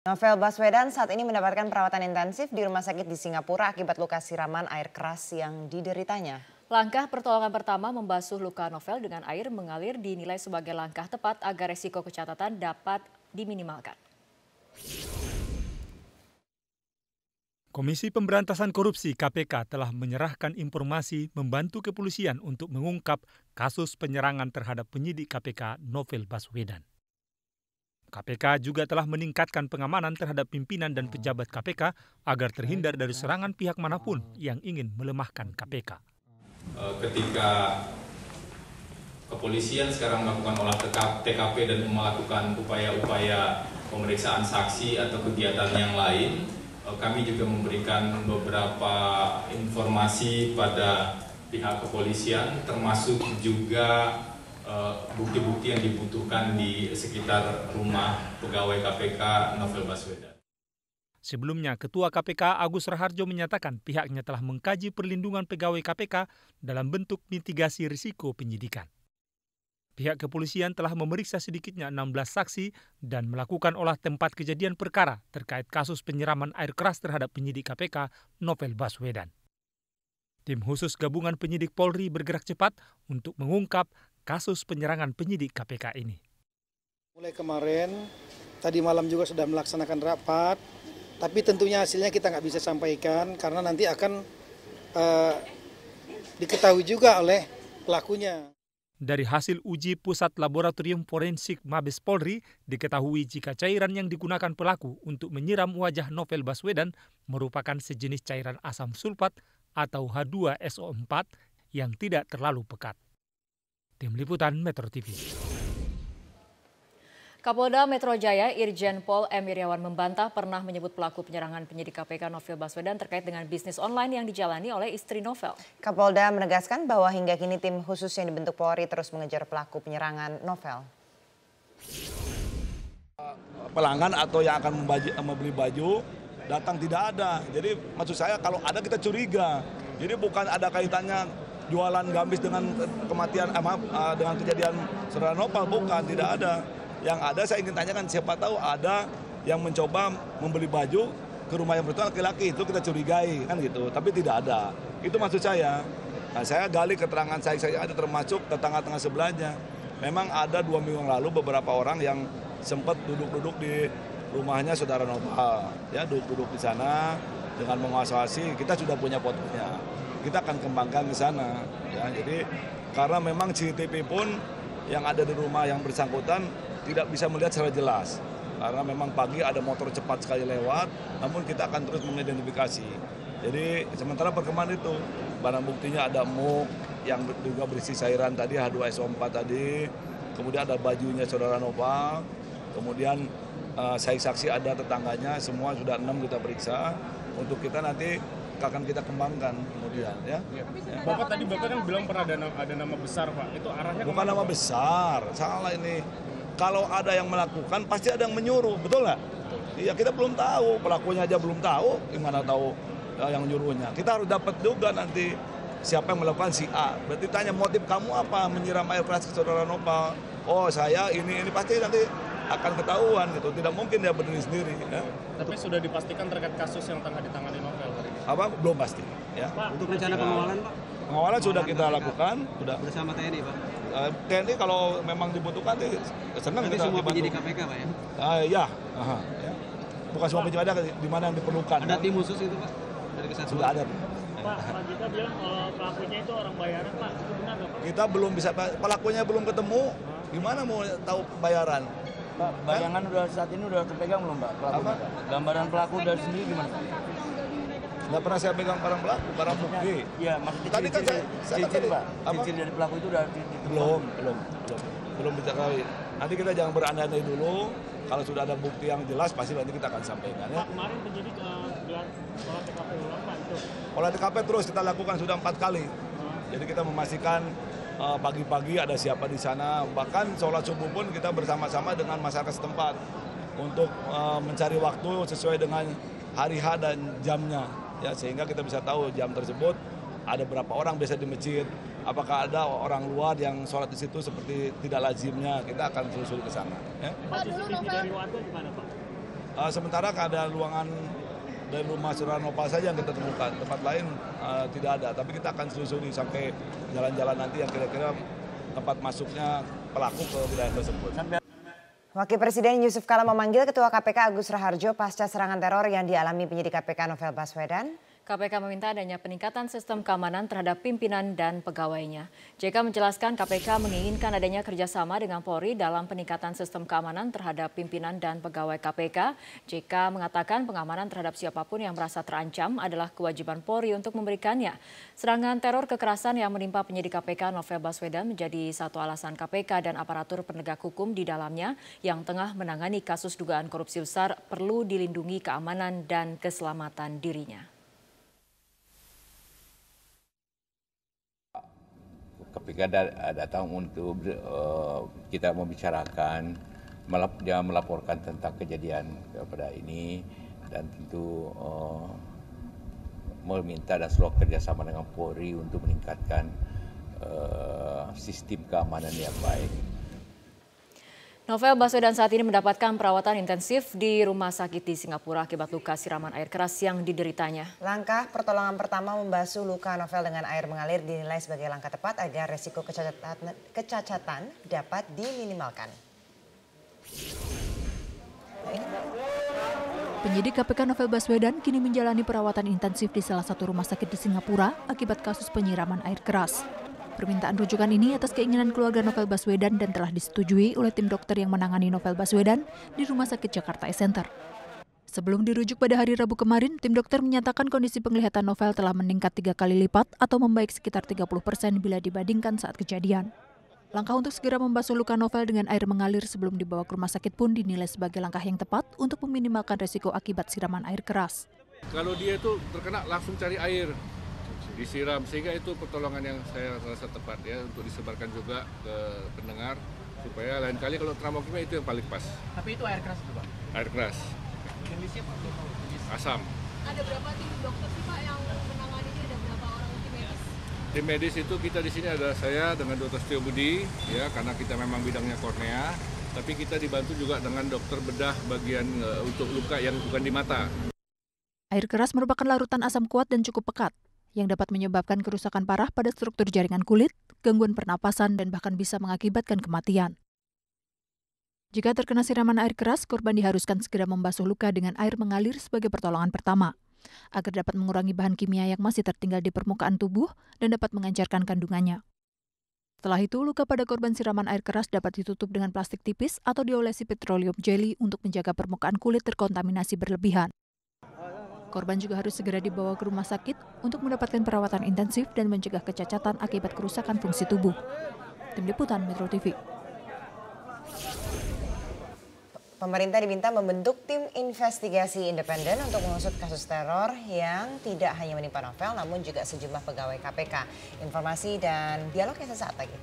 Novel Baswedan saat ini mendapatkan perawatan intensif di rumah sakit di Singapura akibat luka siraman air keras yang dideritanya. Langkah pertolongan pertama membasuh luka Novel dengan air mengalir dinilai sebagai langkah tepat agar resiko kecacatan dapat diminimalkan. Komisi Pemberantasan Korupsi (KPK) telah menyerahkan informasi membantu kepolisian untuk mengungkap kasus penyerangan terhadap penyidik KPK Novel Baswedan. KPK juga telah meningkatkan pengamanan terhadap pimpinan dan pejabat KPK agar terhindar dari serangan pihak manapun yang ingin melemahkan KPK. Ketika kepolisian sekarang melakukan olah TKP dan melakukan upaya-upaya pemeriksaan saksi atau kegiatan yang lain, kami juga memberikan beberapa informasi pada pihak kepolisian, termasuk juga bukti-bukti yang dibutuhkan di sekitar rumah pegawai KPK Novel Baswedan. Sebelumnya, Ketua KPK Agus Raharjo menyatakan pihaknya telah mengkaji perlindungan pegawai KPK dalam bentuk mitigasi risiko penyidikan. Pihak kepolisian telah memeriksa sedikitnya 16 saksi dan melakukan olah tempat kejadian perkara terkait kasus penyiraman air keras terhadap penyidik KPK Novel Baswedan. Tim khusus gabungan penyidik Polri bergerak cepat untuk mengungkap kasus penyerangan penyidik KPK ini. Mulai kemarin, tadi malam juga sudah melaksanakan rapat, tapi tentunya hasilnya kita nggak bisa sampaikan karena nanti akan diketahui juga oleh pelakunya. Dari hasil uji Pusat Laboratorium Forensik Mabes Polri, diketahui jika cairan yang digunakan pelaku untuk menyiram wajah Novel Baswedan merupakan sejenis cairan asam sulfat atau H2SO4 yang tidak terlalu pekat. Tim Liputan Metro TV. Kapolda Metro Jaya Irjen Pol M. Iryawan membantah pernah menyebut pelaku penyerangan penyidik KPK Novel Baswedan terkait dengan bisnis online yang dijalani oleh istri Novel. Kapolda menegaskan bahwa hingga kini tim khusus yang dibentuk Polri terus mengejar pelaku penyerangan Novel. Pelanggan atau yang akan membeli baju datang tidak ada. Jadi maksud saya kalau ada kita curiga. Jadi bukan ada kaitannya jualan gamis dengan kematian, dengan kejadian saudara Novel, bukan, tidak ada. Yang ada saya ingin tanyakan siapa tahu ada yang mencoba membeli baju ke rumah yang bersangkutan laki-laki, itu kita curigai kan gitu, tapi tidak ada. Itu maksud saya. Nah, saya gali keterangan saya ada termasuk tetangga-tetangga sebelahnya. Memang ada 2 minggu yang lalu beberapa orang yang sempat duduk-duduk di rumahnya saudara Novel, ya duduk-duduk di sana dengan menguasai. Kita sudah punya fotonya. Kita akan kembangkan ke sana. Ya, jadi karena memang CCTV pun yang ada di rumah yang bersangkutan tidak bisa melihat secara jelas. Karena memang pagi ada motor cepat sekali lewat, namun kita akan terus mengidentifikasi. Jadi sementara perkembangan itu, barang buktinya ada muk yang juga berisi cairan tadi, H2SO4 tadi, kemudian ada bajunya saudara Novel, kemudian saksi ada tetangganya, semua sudah 6 kita periksa, untuk kita nanti akan kita kembangkan kemudian ya. Bapak tadi kan bilang pernah ada nama besar Pak, itu arahnya bukan nama besar, salah ini. Kalau ada yang melakukan pasti ada yang menyuruh, betul nggak? Iya, kita belum tahu, pelakunya aja belum tahu, gimana tahu yang nyuruhnya. Kita harus dapat juga nanti siapa yang melakukan si A. Berarti tanya motif kamu apa menyiram air keras ke saudara Novel? Oh saya ini pasti nanti akan ketahuan gitu, tidak mungkin dia berdiri sendiri. Ya. Tapi sudah dipastikan terkait kasus yang tengah ditangani Novel hari ini? Apa? Belum pasti. Ya. Pak, untuk rencana pengawalan Pak? Pengawalan sudah kita lakukan. Sudah. Bersama TNI Pak? TNI kalau memang dibutuhkan, senang kita semua dibantu. penyidik KPK Pak ya? Ya. Ya. Bukan semua penyidik ada di mana yang diperlukan. Ada tim khusus itu Pak? Dari kesatuan? Sudah ada. Pak JK bilang kalau pelakunya itu orang bayaran Pak, itu benar nggak Pak? Kita belum bisa, pelakunya belum ketemu, gimana mau tahu bayaran? Pak, bayangan udah saat ini udah terpegang belum Pak? Pelakunya, Pak? Gambaran pelaku dari sendiri gimana? Nggak pernah saya pegang barang pelaku, barang bukti. Iya, maksudnya tadi kan ciri-ciri Pak, ciri dari pelaku itu udah belum diketahui. Nanti kita jangan berandai-andai dulu. Kalau sudah ada bukti yang jelas, pasti nanti kita akan sampaikan. Ya. Pak, kemarin penyidik gelar olah TKP ulang Pak itu. Olah TKP terus kita lakukan sudah 4 kali. Jadi kita memastikan pagi-pagi ada siapa di sana. Bahkan sholat subuh pun kita bersama-sama dengan masyarakat setempat untuk mencari waktu sesuai dengan hari H dan jamnya. Ya, sehingga kita bisa tahu jam tersebut ada berapa orang biasa di masjid, apakah ada orang luar yang sholat di situ seperti tidak lazimnya, kita akan telusuri ke sana. Ya. Pak, CCTV dari warga gimana Pak? Sementara ada ruangan dari rumah Surya Nova saja yang kita temukan, tempat lain tidak ada. Tapi kita akan selusuri sampai jalan-jalan nanti yang kira-kira tempat masuknya pelaku ke wilayah tersebut. Wakil Presiden Yusuf Kala memanggil Ketua KPK Agus Raharjo pasca serangan teror yang dialami penyidik KPK Novel Baswedan. KPK meminta adanya peningkatan sistem keamanan terhadap pimpinan dan pegawainya. JK menjelaskan KPK menginginkan adanya kerjasama dengan Polri dalam peningkatan sistem keamanan terhadap pimpinan dan pegawai KPK. JK mengatakan pengamanan terhadap siapapun yang merasa terancam adalah kewajiban Polri untuk memberikannya. Serangan teror kekerasan yang menimpa penyidik KPK Novel Baswedan menjadi satu alasan KPK dan aparatur penegak hukum di dalamnya yang tengah menangani kasus dugaan korupsi besar perlu dilindungi keamanan dan keselamatan dirinya. KPK datang untuk kita membicarakan, dia melaporkan tentang kejadian pada ini dan tentu meminta dan selalu kerjasama dengan Polri untuk meningkatkan sistem keamanan yang baik. Novel Baswedan saat ini mendapatkan perawatan intensif di rumah sakit di Singapura akibat luka siraman air keras yang dideritanya. Langkah pertolongan pertama membasuh luka Novel dengan air mengalir dinilai sebagai langkah tepat agar resiko kecacatan dapat diminimalkan. Penyidik KPK Novel Baswedan kini menjalani perawatan intensif di salah satu rumah sakit di Singapura akibat kasus penyiraman air keras. Permintaan rujukan ini atas keinginan keluarga Novel Baswedan dan telah disetujui oleh tim dokter yang menangani Novel Baswedan di Rumah Sakit Jakarta Eye Center. Sebelum dirujuk pada hari Rabu kemarin, tim dokter menyatakan kondisi penglihatan Novel telah meningkat 3 kali lipat atau membaik sekitar 30% bila dibandingkan saat kejadian. Langkah untuk segera membasuh luka Novel dengan air mengalir sebelum dibawa ke rumah sakit pun dinilai sebagai langkah yang tepat untuk meminimalkan resiko akibat siraman air keras. Kalau dia itu terkena langsung cari air, disiram, sehingga itu pertolongan yang saya rasa tepat ya untuk disebarkan juga ke pendengar supaya lain kali kalau trauma kimia itu yang paling pas. Tapi itu air keras itu Pak? Air keras. Jenisnya Pak? Asam. Ada berapa tim dokter sih Pak yang menangani ini? Ada berapa orang tim medis? Tim medis itu kita di sini ada saya dengan Dr. Setio Budi ya karena kita memang bidangnya kornea, tapi kita dibantu juga dengan dokter bedah bagian untuk luka yang bukan di mata. Air keras merupakan larutan asam kuat dan cukup pekat yang dapat menyebabkan kerusakan parah pada struktur jaringan kulit, gangguan pernapasan, dan bahkan bisa mengakibatkan kematian. Jika terkena siraman air keras, korban diharuskan segera membasuh luka dengan air mengalir sebagai pertolongan pertama, agar dapat mengurangi bahan kimia yang masih tertinggal di permukaan tubuh dan dapat mengencerkan kandungannya. Setelah itu, luka pada korban siraman air keras dapat ditutup dengan plastik tipis atau diolesi petroleum jelly untuk menjaga permukaan kulit terkontaminasi berlebihan. Korban juga harus segera dibawa ke rumah sakit untuk mendapatkan perawatan intensif dan mencegah kecacatan akibat kerusakan fungsi tubuh. Tim Liputan Metro TV. Pemerintah diminta membentuk tim investigasi independen untuk mengusut kasus teror yang tidak hanya menimpa Novel namun juga sejumlah pegawai KPK. Informasi dan dialognya sesaat lagi.